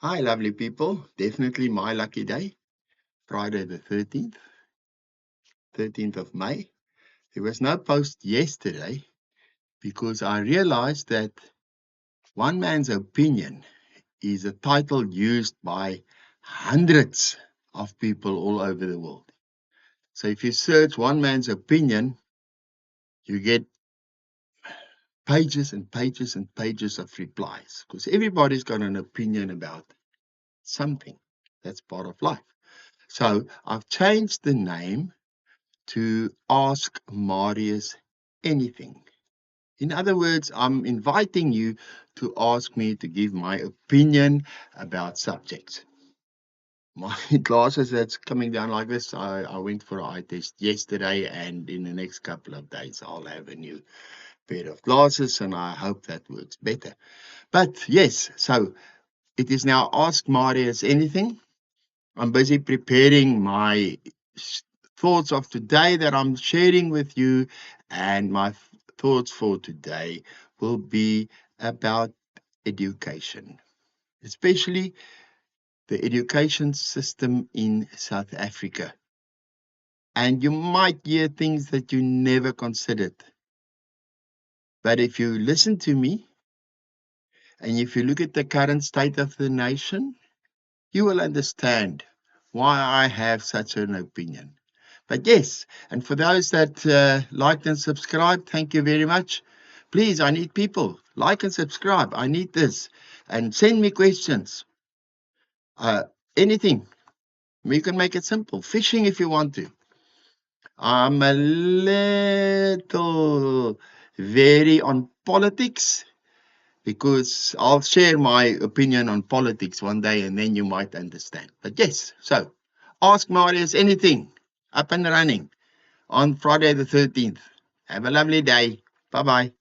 Hi, lovely people. Definitely my lucky day, Friday the 13th of May. There was no post yesterday because I realized that one man's opinion is a title used by hundreds of people all over the world. So if you search one man's opinion, you get pages and pages and pages of replies because everybody's got an opinion about something. That's part of life. So I've changed the name to ask Marius anything. In other words, I'm inviting you to ask me to give my opinion about subjects. My glasses that's coming down like this, I went for an eye test yesterday, and in the next couple of days, I'll have a new pair of glasses, and I hope that works better. But yes, so it is now Ask Marius Anything. I'm busy preparing my thoughts of today that I'm sharing with you, and my thoughts for today will be about education, especially the education system in South Africa. And you might hear things that you never considered. But if you listen to me and if you look at the current state of the nation, you will understand why I have such an opinion. But yes, and for those that liked and subscribed, thank you very much. Please, I need people. Like and subscribe. I need this. And send me questions. Uh, Anything. We can make it simple. Fishing if you want to. I'm a little very on politics because I'll share my opinion on politics one day and then you might understand. But yes, so Ask Marius Anything, up and running on Friday the 13th. Have a lovely day. Bye bye.